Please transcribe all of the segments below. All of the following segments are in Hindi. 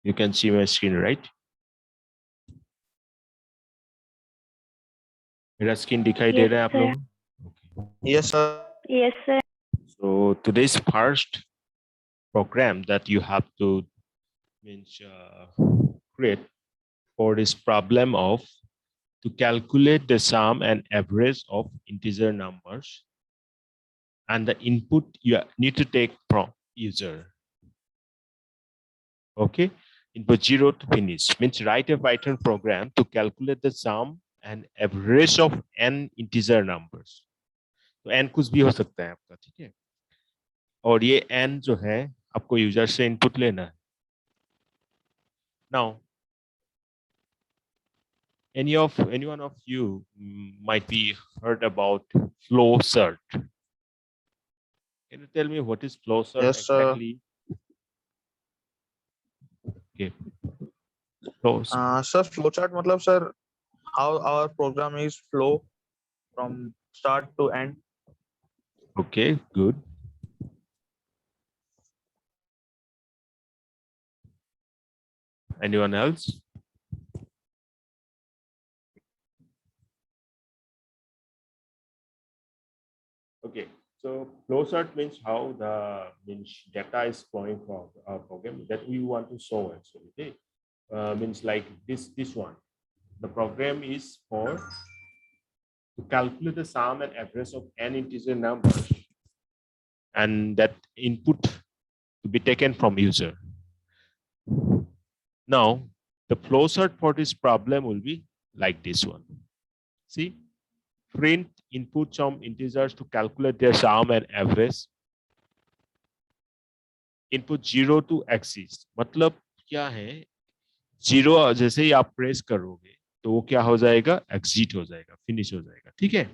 You can see my screen, right? मेरा स्क्रीन दिखाई दे Yes, रहा है आप sir. लोगों को? Okay. Yes, sir. Yes, sir. So today's first program that you have to create for this problem of to calculate the sum and average of integer numbers, and the input you need to take from user. Okay, input 0 to finish means write a Python program to calculate the sum and average of n integer numbers. तो n कुछ भी हो सकता है आपका, ठीक है, और ये n जो है आपको यूजर से इनपुट लेना है. Now anyone of you might be heard about flow chart. Can you tell me what is flow chart Yes, sir. exactly? Okay. Flow. Sir, flowchart matlab sir, how our program is flow from start to end. Okay, good. Anyone else? Okay, so flow chart means how the data is flowing from our program that we want to show actually. Okay, means like this one. The program is for to calculate the sum and average of n integer numbers, and that input to be taken from user. Now, the flow chart for this problem will be like this one. See, print input some integers to calculate their sum and average. Input 0 to exist. मतलब क्या है, 0 जैसे ही आप प्रेस करोगे तो वो क्या हो जाएगा, एग्जिट हो जाएगा, फिनिश हो जाएगा, ठीक है.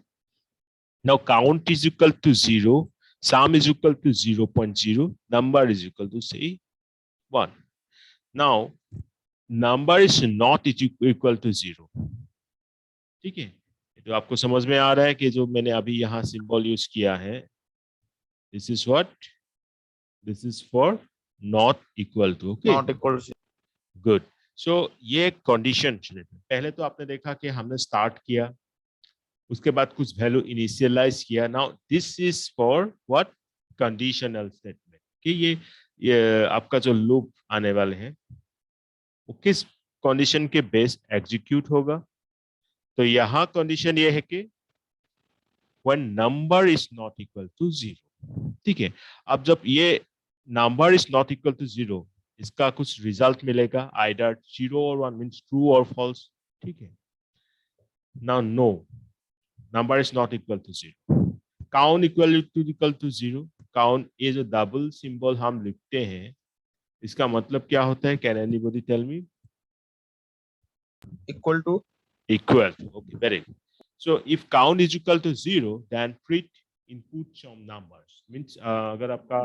Now count is equal to 0, sum is equal to 0.0, number is equal to say 1. Now number is not equal to 0. ठीक है, तो आपको समझ में आ रहा है कि जो मैंने अभी यहाँ सिंबल यूज किया है, this is what, this is for not equal to. Okay, Not equal to good. So ये कंडीशन, पहले तो आपने देखा कि हमने स्टार्ट किया, उसके बाद कुछ वैल्यू इनिशियलाइज किया. Now this is for what, conditional statement, कि ये आपका जो लूप आने वाले हैं वो किस कंडीशन के बेस एग्जीक्यूट होगा. तो यहाँ कंडीशन ये है कि when number is not equal to 0. ठीक है, अब जब ये number is not equal to 0, इसका कुछ रिजल्ट मिलेगा, either 0 or 1 means true or false. ठीक है. Now no, number is not equal to 0. Count equal to 0. Count, ये जो डबल सिंबल हम लिखते हैं इसका मतलब क्या होता है? Can anybody tell me? equal to. Equal. Okay, very good. So if count is equal to 0, then print input some numbers. Means अगर आपका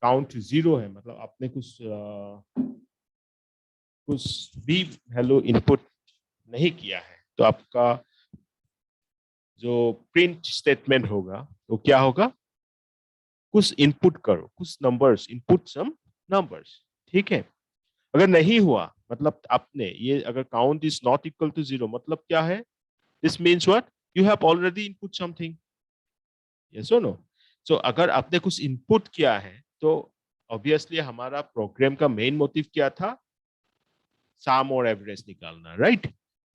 count 0 है, मतलब आपने कुछ भी वैल्यू इनपुट नहीं किया है, तो आपका जो प्रिंट स्टेटमेंट होगा तो क्या होगा, कुछ इनपुट करो, कुछ नंबर्स, इनपुट सम नंबर्स. ठीक है, अगर नहीं हुआ मतलब आपने ये, अगर count is not equal to 0 मतलब क्या है, this means what, you have already input something. Yes और नो. सो अगर आपने कुछ इनपुट किया है तो ऑब्वियसली हमारा प्रोग्राम का मेन मोटिव क्या था, सम और एवरेज निकालना, राइट.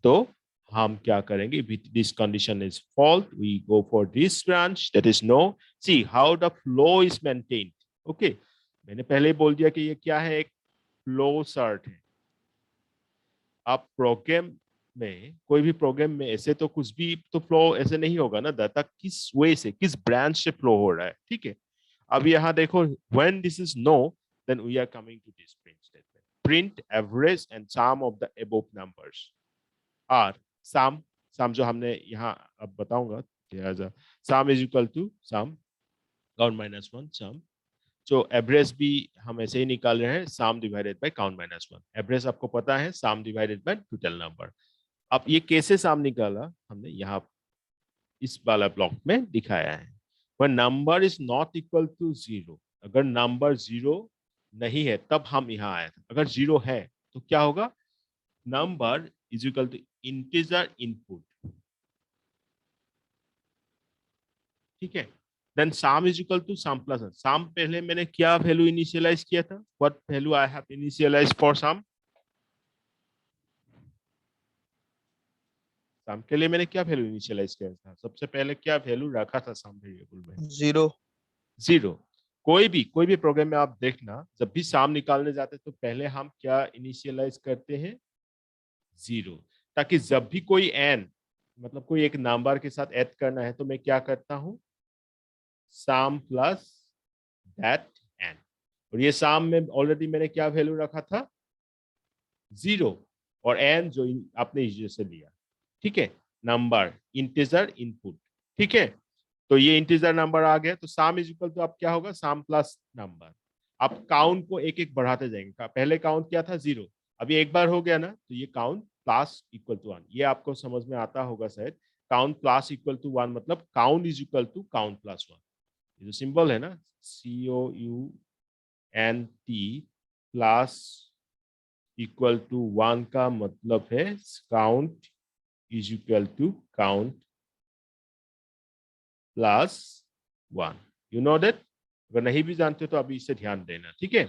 तो हम क्या करेंगे, this condition is false, we go for this branch, that is no. See how the flow is maintained. Okay, मैंने पहले ही बोल दिया कि ये क्या है, एक फ्लो चार्ट है. आप प्रोग्राम में, कोई भी प्रोग्राम में ऐसे तो कुछ भी तो फ्लो ऐसे नहीं होगा ना, डाटा किस वे से, किस ब्रांच से फ्लो हो रहा है. ठीक है, अब यहाँ देखो, when this is no, then we are coming to this print statement. Print average and sum of the above numbers are sum जो हमने यहाँ अब बताऊंगा, sum is equal to sum count minus 1 sum. तो एवरेज भी हम ऐसे ही निकाल रहे हैं, sum divided by count minus 1. Average आपको पता है, sum divided by total number. अब ये कैसे सम निकाला, हमने यहाँ इस वाला ब्लॉक में दिखाया है. When number is not equal to 0, अगर नंबर 0 नहीं है तब हम यहाँ आए थे। अगर 0 है तो क्या होगा, number is equal to integer input, ठीक है। Then sum is equal to sum plus sum, पहले मैंने क्या वैल्यू इनिशियलाइज किया था, what value I have initialize for sum, sum के लिए मैंने क्या वैल्यू इनिशियलाइज किया था, सबसे पहले क्या वैल्यू रखा था सम वेरिएबल में, 0। 0। कोई भी प्रोग्राम में आप देखना, जब भी सम निकालने जाते तो पहले हम क्या इनिशियलाइज करते हैं, 0, ताकि जब भी कोई एन मतलब कोई एक नंबर के साथ ऐड करना है तो मैं क्या करता हूं, सम प्लस दैट एन, और ये सम में ऑलरेडी मैंने क्या वैल्यू रखा था, 0, और एन जो आपने यूजर से लिया, ठीक है, नंबर इंटीजर इनपुट, ठीक है। तो ये इंटीजर नंबर आ गया, तो सम इज इक्वल टू अब क्या होगा, सम प्लस नंबर। आप काउंट को एक एक बढ़ाते जाएंगे, पहले काउंट क्या था 0, अभी एक बार हो गया ना, तो ये काउंट प्लस इक्वल टू 1, ये आपको समझ में आता होगा शायद, काउंट प्लस इक्वल टू 1 मतलब count is equal to count plus 1, ये जो सिंबल है ना, COUNT प्लस इक्वल टू 1 का मतलब है count is equal to count plus 1, you know that. अगर नहीं भी जानते तो अभी इसे ध्यान देना, ठीक है।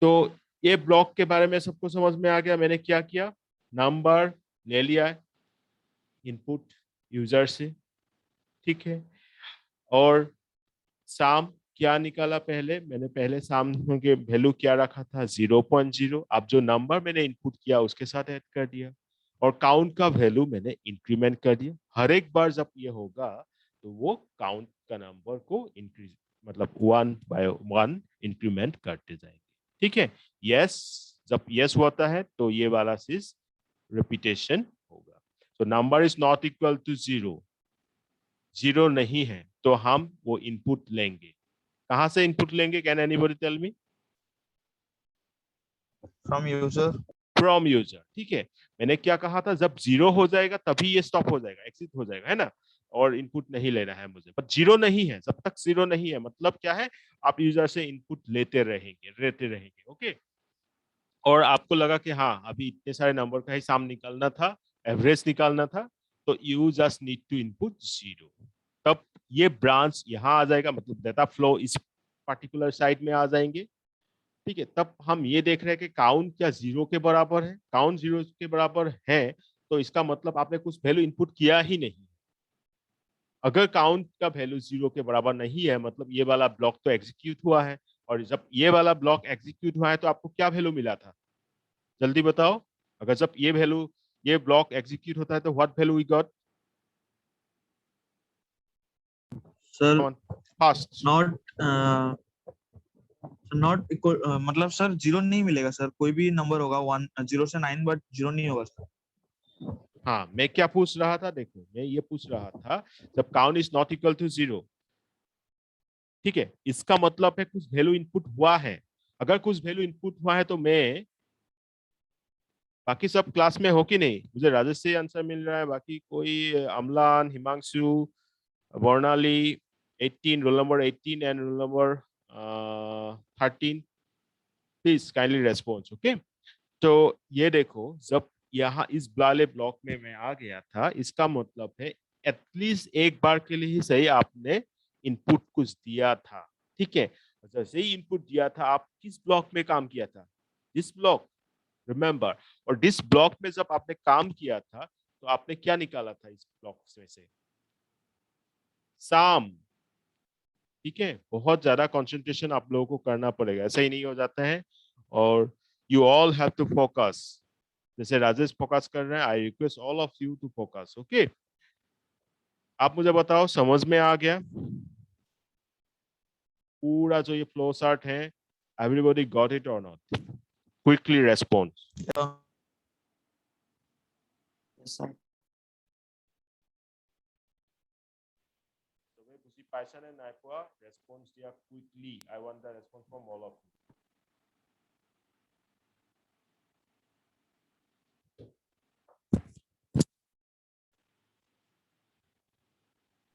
तो ये ब्लॉक के बारे में सबको समझ में आ गया, मैंने क्या किया, नंबर ले लिया इनपुट यूजर से, ठीक है, और सम क्या निकाला, पहले मैंने पहले सम के वैल्यू क्या रखा था, 0.0, अब जो नंबर मैंने इनपुट किया उसके साथ ऐड कर दिया, और काउंट का वैल्यू मैंने इंक्रीमेंट कर दिया। हर एक बार जब ये होगा तो वो काउंट का नंबर को इंक्रीज मतलब 1 बाय 1 इंक्रीमेंट करते जाएंगे, ठीक है। यस, जब यस होता है तो ये वाला चीज रिपीटेशन होगा। तो number is not equal to 0, 0 नहीं है तो हम वो इनपुट लेंगे। कहां से इनपुट लेंगे, can anybody tell me, from user. From user, ठीक है। मैंने क्या कहा था, जब 0 हो जाएगा तभी ये स्टॉप हो जाएगा, एग्जिट हो जाएगा, है ना, और इनपुट नहीं लेना है मुझे, पर 0 नहीं है, जब तक 0 नहीं है मतलब क्या है, आप यूजर से इनपुट लेते रहेंगे, ओके। और आपको लगा कि हाँ अभी इतने सारे नंबर का ही सम निकालना था, एवरेज निकालना था, तो you just need to input 0, तब ये ब्रांच यहाँ आ जाएगा, मतलब डेटा फ्लो इस पर्टिकुलर साइड में आ जाएंगे, ठीक है। तब हम ये देख रहे हैं कि काउंट क्या 0 के बराबर है, काउंट 0 के बराबर है तो इसका मतलब आपने कुछ वैल्यू इनपुट किया ही नहीं। अगर काउंट का वैल्यू 0 के बराबर नहीं है मतलब ये वाला ब्लॉक तो एग्जीक्यूट हुआ है, और जब ये वाला ब्लॉक एग्जीक्यूट हुआ है तो आपको क्या वैल्यू मिला था, जल्दी बताओ। अगर जब ये वैल्यू ये ब्लॉक एग्जीक्यूट होता है तो what value we got, sir fast, not not equal, मतलब सर 0 नहीं मिलेगा सर, कोई भी नंबर होगा 1 0 से 9, बट 0 नहीं होगा सर। हाँ मैं क्या पूछ रहा था, देखो मैं ये पूछ रहा था, जब count is not equal to 0, ठीक है, इसका मतलब है कुछ वैल्यू इनपुट हुआ है। अगर कुछ वैल्यू इनपुट हुआ है तो मैं, बाकी सब क्लास में हो कि नहीं, मुझे राजेश से आंसर मिल रहा है, बाकी कोई Amlan, Himanshu, Varnali 18, roll number 18 and roll number 13, please kindly response, okay. तो ये देखो, जब यहाँ इस वाले ब्लॉक में मैं आ गया था, इसका मतलब है एटलीस्ट एक बार के लिए ही सही आपने इनपुट कुछ दिया था, ठीक है। जैसे ही इनपुट दिया था, आप किस ब्लॉक में काम किया था, दिस ब्लॉक, रिमेंबर। और दिस ब्लॉक में जब आपने काम किया था तो आपने क्या निकाला था इस ब्लॉक में से, सम, ठीक है। बहुत ज्यादा कंसंट्रेशन आप लोगों को करना पड़ेगा, ऐसा ही नहीं हो जाता है, और you all have to focus, जैसे राजेश फोकस कर रहे हैं, I request all of you to focus, okay. आप मुझे बताओ समझ में आ गया पूरा जो ये फ्लो चार्ट है, एवरीबॉडी गॉट इट और not, quickly response. Yes, sir. তুমি বুঝি পাইছা নে নাই পোৱা, ৰেসপন্স দিয়া quickly, I want the response from all of you.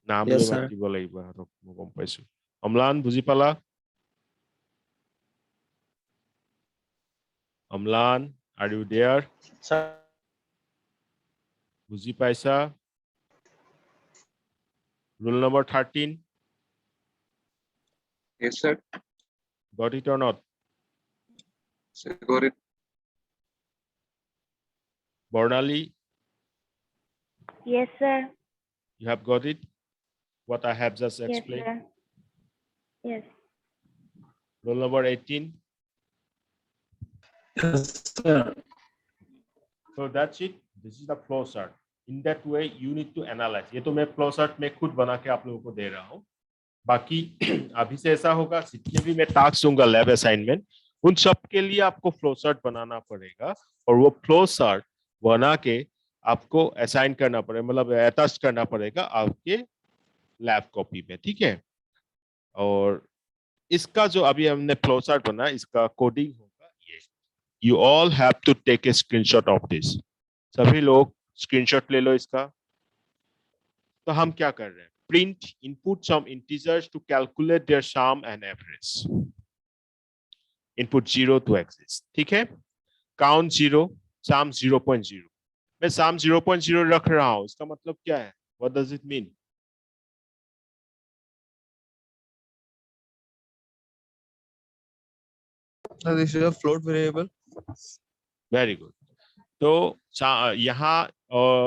নাম লৈ Yes, মাত sir. দিব লাগিব সিহঁতক, মই গম পাইছো। অম্লান বুজি পালা? Amlan, are you there? Sir. Buji Paisa? Rule number 13. Yes, sir. Got it or not? Sir, got it. Bornali, Yes, sir. you have got it? What I have just Yes, explained. sir. Yes. Rule number 18. Yes, sir. So that's it. This is the flow chart. In that way, you need to analyze. ये तो मैं flow chart में खुद बना के आप लोगों को दे रहा हूँ. बाकी अभी से ऐसा होगा, जितने भी मैं टास्क दूंगा लैब असाइनमेंट, उन सब के लिए आपको फ्लो चार्ट बनाना पड़ेगा और वो फ्लो चार्ट बना के आपको असाइन करना पड़ेगा, मतलब अटैच करना पड़ेगा आपके लैब कॉपी में, ठीक है। और इसका जो अभी हमने फ्लो चार्ट बना, इसका कोडिंग होगा ये। You all have to take a screenshot of this. सभी लोग स्क्रीनशॉट ले लो इसका। तो हम क्या कर रहे हैं? Print input some integers to calculate their sum and average. Input 0 to exist. ठीक है? Count 0, sum 0.0. मैं sum 0.0 रख रहा हूं, इसका मतलब क्या है? What does it mean? So this is a float variable. Very good. तो यहाँ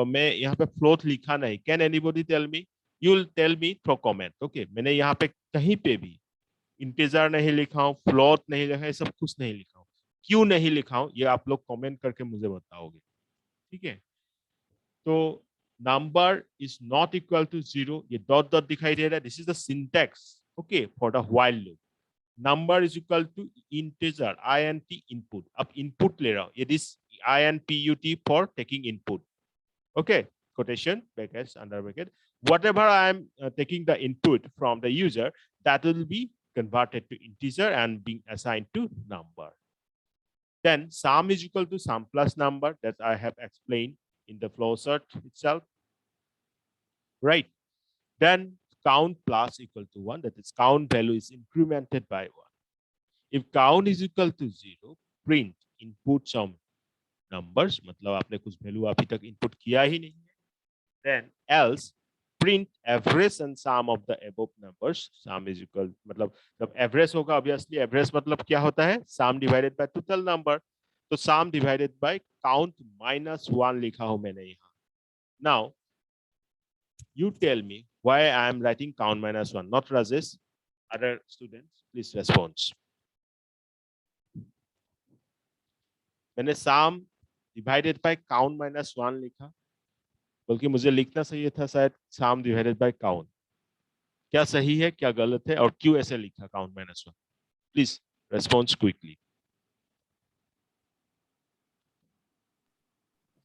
मैं यहाँ पे float लिखा नहीं. Can anybody tell me? You'll tell me through comment. Okay? मैंने यहाँ पे कहीं पे भी इंटीजर नहीं लिखा हूं, फ्लोट नहीं लिखा है, सब कुछ नहीं लिखा हूं। क्यों नहीं लिखा हूं ये आप लोग कमेंट करके मुझे बताओगे, ठीक है। तो number is not equal to 0, ये डॉट डॉट दिखाई दे रहा है, this is the syntax okay for the while loop. Number is equal to integer int input. अब इनपुट ले रहा हूं, ये this input for taking input, okay, quotation brackets under bracket, whatever I am taking the input from the user, that will be converted to integer and being assigned to number. Then sum is equal to sum plus number, that I have explained in the flow chart itself, right? Then count plus equal to 1, that is count value is incremented by 1. If count is equal to 0, print input some numbers, मतलब आपने कुछ वैल्यू अभी तक इनपुट किया ही नहीं है. Then else print average and sum of the above numbers. Sum is equal, मतलब जब average होगा obviously average मतलब क्या होता है? Sum divided by total number. तो sum divided by count minus 1 लिखा हूं मैंने यहाँ. Now you tell me why I am writing count minus 1, not Rajesh. Other students please respond. मैंने sum divided by count minus 1 लिखा, बल्कि मुझे लिखना सही था शायद sum divided by count. क्या सही है, क्या गलत है, और क्यों ऐसे लिखा count minus 1? Please respond quickly.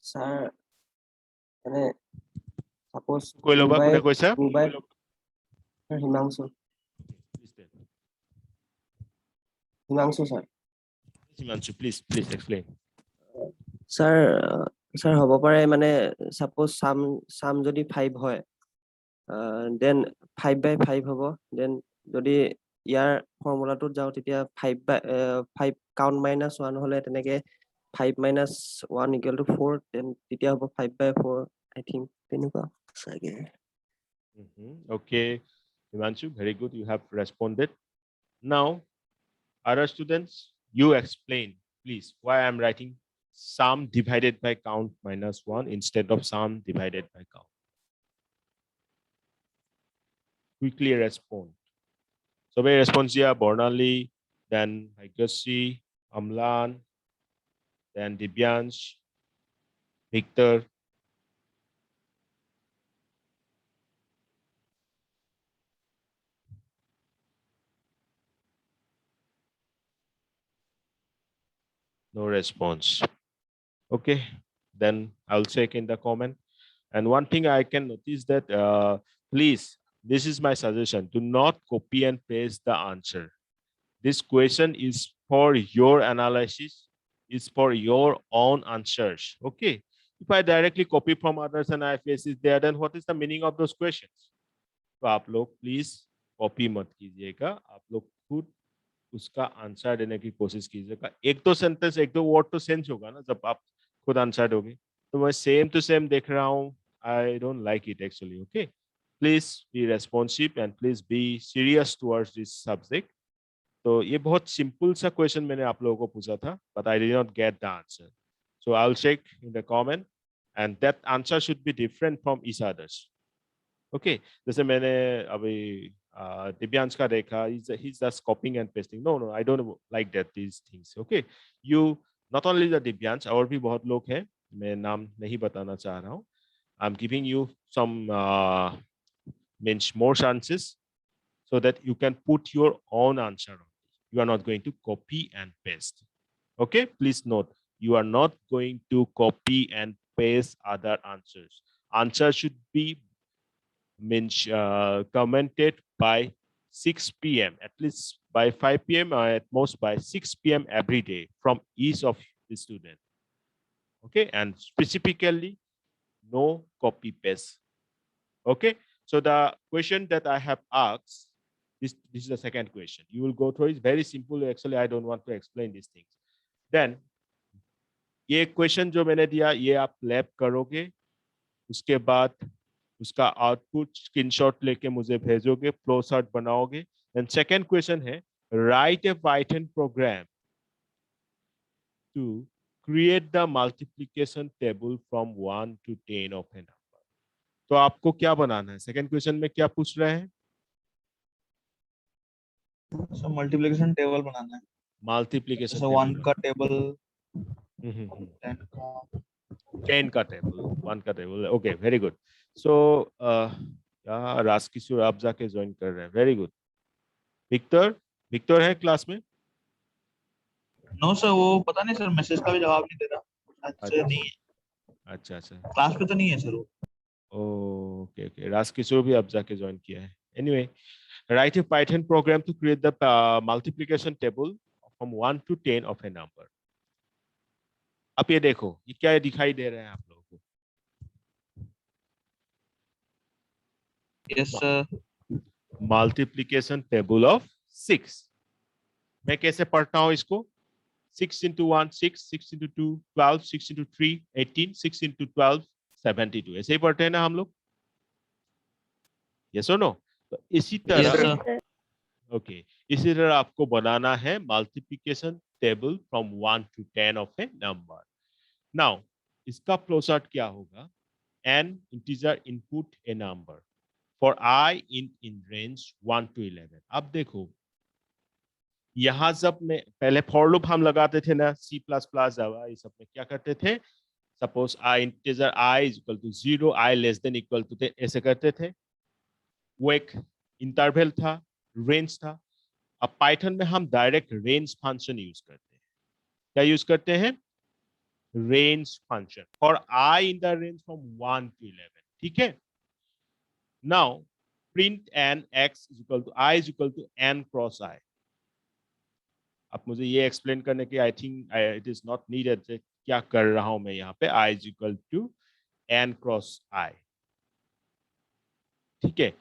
Sir, মানে suppose कोई लोग कोई कोई sir? 2 by Himangsu. Himangsu sir. Himanshu, please explain. Sir, sir হ'ব পাৰে মানে suppose sum যদি 5 হয়, then 5 by 5 হ'ব, then যদি ইয়াৰ ফৰ্মুলাটোত যাও তেতিয়া 5 count minus 1 হলে তেনেকে 5 minus 1 equal to 4, then তেতিয়া হ'ব 5 by 4, I think তেনেকুৱা চাগে. Okay, Himanshu, very good, you have responded. Now other students, you explain please why I am writing sum divided by count minus 1 instead of sum divided by count. Quickly respond. So we respond here, Bornali, then Higasi, Amlan, then Dibyansh, Victor. No response. Okay, then I'll check in the comment. And one thing I can notice that please, this is my suggestion, do not copy and paste the answer. This question is for your analysis, is for your own answers. Okay, if I directly copy from others and I paste it there, then what is the meaning of those questions? तो आप लोग प्लीज कॉपी मत कीजिएगा, आप लोग खुद उसका आंसर देने की कोशिश कीजिएगा। एक दो सेंटेंस, एक दो वर्ड तो चेंज होगा ना जब आप खुद आंसर दोगे। तो मैं सेम टू सेम देख रहा हूँ, I don't like it actually. Okay, please be responsive and please be serious towards this subject. तो ये बहुत सिंपल सा क्वेश्चन मैंने आप लोगों को पूछा था, but I did not get the answer. So I will check in the comment and that answer should be different from each others. Okay, जैसे मैंने अभी दिव्यांश का देखा, he's just copying and pasting. No, I don't like that these things. Okay, you not only the Divyansh, और भी बहुत लोग हैं, मैं नाम नहीं बताना चाह रहा हूँ। I'm giving you some means more chances so that you can put your own answer. You are not going to copy and paste. Okay, please note, you are not going to copy and paste other answers. Answer should be means commented by 6 p.m. at least by 5 p.m. or at most by 6 p.m. every day from each of the student. Okay, and specifically no copy paste. Okay, so the question that I have asked, this is the second question. You will go through it. Very simple. Actually, I don't want to explain these things. Then ये क्वेश्चन जो मैंने दिया ये आप लैब करोगे, उसके बाद उसका आउटपुट स्क्रीनशॉट लेके मुझे भेजोगे, फ्लो चार्ट बनाओगे। एंड सेकंड क्वेश्चन है, write a Python program to create the multiplication table from 1 to 10 of a number. तो आपको क्या बनाना है? सेकंड क्वेश्चन में क्या पूछ रहे हैं? सर मल्टीप्लिकेशन टेबल बनाना है, मल्टीप्लिकेशन जैसे 1 का टेबल, 10 का। 10 का टेबल, 1 का table. Okay, very good. So Rajkishore आप जाके ज्वाइन कर रहे हैं, वेरी गुड। विक्टर, विक्टर है क्लास में? नो सर, वो पता नहीं सर, मैसेज का भी जवाब नहीं दे रहा। अच्छा नहीं है, अच्छा अच्छा, क्लास पे तो नहीं है सर वो। ओके ओके, राजकिशोर भी अब जाके ज्वाइन किया है। Anyway, write a Python program to create the multiplication table from 1 to 10 of a number. अब ये देखो, ये क्या दिखाई दे रहा है आप लोगों को? Yes sir. Multiplication table of 6। मैं कैसे पढ़ता हूं इसको? 6 into 1 6, 6 into 2 12, 6 into 3 18, 6 into 12 72। ऐसे ही पढ़ते हैं ना हम लोग? यस और नो? तो इसी यस तरह सर। Yes, sir. ओके, इसी तरह आपको बनाना है multiplication table from 1 to 10 of a number. Now इसका फ्लो चार्ट क्या होगा? N integer input a number for i in range 1 to 11। अब देखो, यहां जब मैं पहले फॉर लूप हम लगाते थे ना, C++, जावा, ये सब में क्या करते थे? Suppose I integer I is equal to 0, I less than equal to 10, ऐसे करते थे। वो एक इंटरवल था, रेंज था। अब पाइथन में हम डायरेक्ट रेंज फंक्शन यूज करते हैं। क्या यूज करते हैं? Range function for i in the range from 1 to 11। ठीक है, now print n x is equal to i is equal to n cross i. अब मुझे ये एक्सप्लेन करने की I think it is not needed क्या कर रहा हूं मैं यहाँ पे। I is equal to n cross i, ठीक है,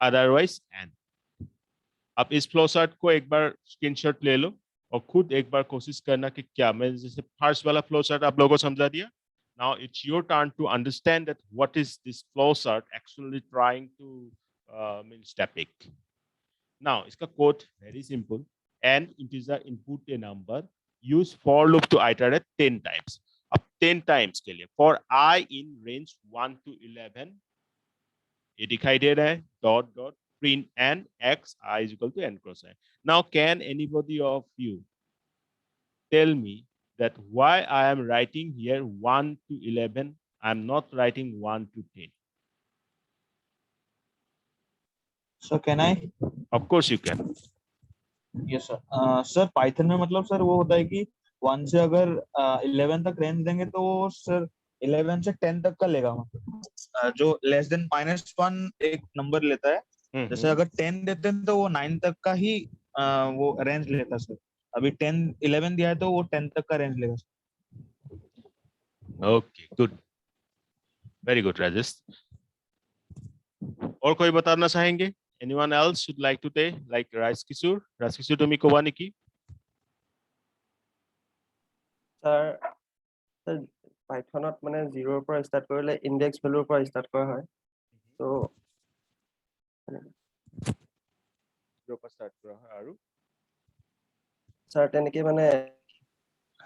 अदरवाइज एन। अब इस फ्लो चार्ट को एक बार स्क्रीनशॉट ले लो और खुद एक बार कोशिश करना कि क्या मैं जैसे फर्स्ट वाला फ्लो चार्ट आप लोगों को समझा दिया। Now it's your turn to understand that what is this flow chart actually trying to means topic. Now इसका code very simple, n integer input a number, use for loop to iterate 10 times. अब 10 टाइम्स के लिए for i in range 1 to 11, ये दिखाई दे रहा है, dot dot print n x I is equal to n cross I. Now, can anybody of you tell me that why I am writing here 1 to 11? I am not writing 1 to 10. Sir can I? Of course you can. Yes sir. Sir Python में मतलब सर वो होता है कि 1 से अगर 11 तक रेंज देंगे तो वो सर 11 से 10 तक का लेगा। मतलब जो लेस देन -1 एक नंबर लेता है, जैसे अगर 10 देते हैं तो वो 9 तक का ही वो रेंज लेता है सर। अभी 10 11 दिया है तो वो 10 तक का रेंज लेगा। Okay, good. Very good, Rajesh. और कोई बताना चाहेंगे? anyone else would like to take, like Rajkishore? Rajkishore, তুমি কবা নেকি? স্যাৰ পাইথনত মানে 0 পৰা ষ্টাৰ্ট কৰিলে ইনডেক্স ভ্যালুৰ পৰা ষ্টাৰ্ট কৰা হয় তো start কৰা হয় আৰু স্যাৰ তেনেকে মানে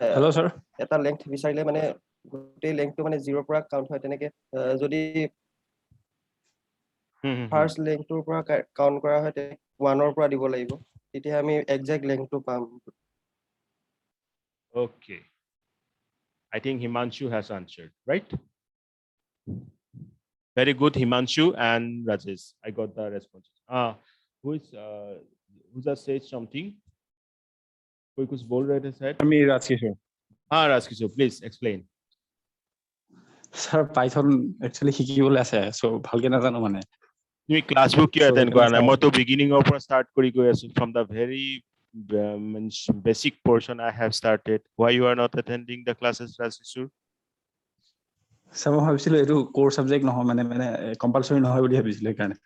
হেল্ল' স্যাৰ এটা লেংথ বিচাৰিলে মানে গোটেই লেংথটো মানে 0 পৰা কাউন্ট হয় তেনেকে যদি ফাৰ্স্ট লেংথটোৰ পৰা কাউন্ট কৰা হয় তে 1 ৰ পৰা দিব লাগিব তেতিয়া আমি এক্সাক্ট লেংথটো পাম Okay. I think Himanshu has answered, right? Very good, Himanshu and Rajesh. I got the response. Who just said something? कोई कुछ बोल रहे थे शायद? আমি Rajkishore Rajkishore, please explain. Sir Python actually শিকিবলৈ আছে সো ভালকে নাজানো মানে তুমি ক্লাছবুক কিয় So, এটেন্ড সেইকাৰণে কৰা নাই চাই মইতো বিগিনিংৰ পৰা ষ্টাৰ্ট কৰি গৈ আছো from the very basic portion I have started. Why you are not attending the classes, Rajkishore? Sir মই ভাবিছিলো এইটো কোৰ সাবজেক্ট নহয় মানে কম্পালসৰি নহয় বুলি ভাবিছিলো সেইকাৰণে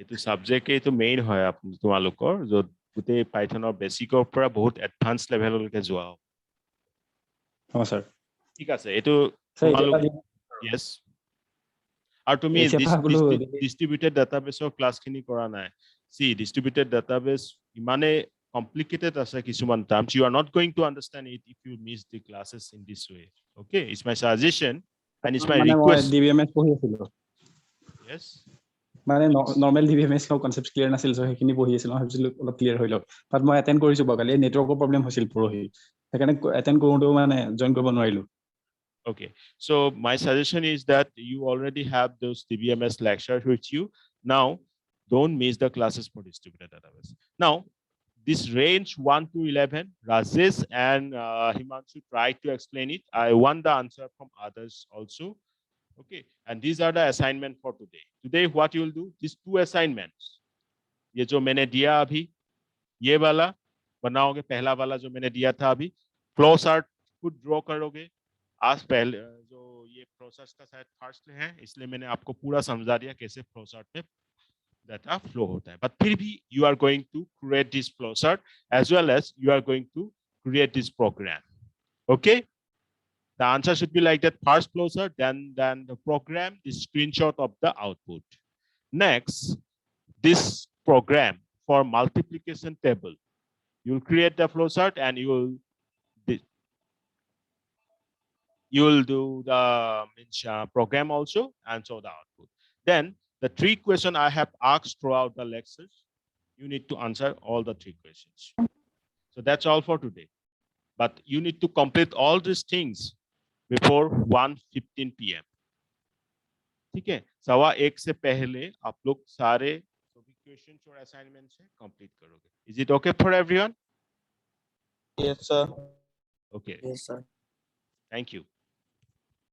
এইটো সাবজেক্ট এইটো মেইন হয় তোমালোকৰ য'ত গোটেই পাইথনৰ বেসিকৰ পৰা বহুত এডভান্স লেভেললৈকে যোৱা হ'ব অঁ স্যাৰ ঠিক আছে এইটো স্যাৰ তোমালোক এতিয়া yes আৰু তুমি এতিয়া পৰা বোলো ডিস্ট্ৰিবিউটেড ডাটাবেছৰ ক্লাছখিনি কৰা নাই see distributed database ইমানে complicated আছে কিছুমান terms you are not going to understand it if you miss the classes in this way okay it's my suggestion and it's my মানে মই request ডিবিএমএছ পঢ়ি আছিলো yes মানে নৰ্মেল ডিবিএমএছ ৰ কনসেপ্ট ক্লিয়াৰ নাছিল সো সেইখিনি পঢ়ি আছিলো মই ভাবিছিলো অলপ ক্লিয়াৰ হৈ লওক বাট মই এটেন্ড কৰিছো বগালি নেটৱৰ্কৰ প্ৰবলেম হৈছিল পৰহি সেইকাৰণে এটেন্ড কৰোঁতেও মানে জয়েন কৰিব নোৱাৰিলো Okay, so my suggestion is that you already have those DBMS lectures with you. Now, don't miss the classes for distributed database. Now, this range 1 to 11, Rajesh and Himanshu tried to explain it. I want the answer from others also. Okay, and these are the assignment for today. Today, what you will do? These 2 assignments. ये जो मैंने दिया अभी, ये वाला बनाओगे पहला वाला जो मैंने दिया था अभी, फ्लो चार्ट खुद ड्रॉ करोगे आज पहले जो ये प्रोसेस का शायद फर्स्ट है इसलिए मैंने आपको पूरा समझा दिया कैसे फ्लो चार्ट में डाटा फ्लो होता है बट फिर भी you are going to create this flow chart as well as you are going to create this program okay the answer should be like that first flow chart then the program the screenshot of the output next this program for multiplication table you will create the flow chart and you will do the program also and show the output. Then the 3 questions I have asked throughout the lectures, you need to answer all the 3 questions. So that's all for today. But you need to complete all these things before 1:15 p.m. ठीक है? 1:15 से पहले आप लोग सारे सभी questions और assignments complete करोगे. Is it okay for everyone? Yes, sir. Okay. yes sir Thank you.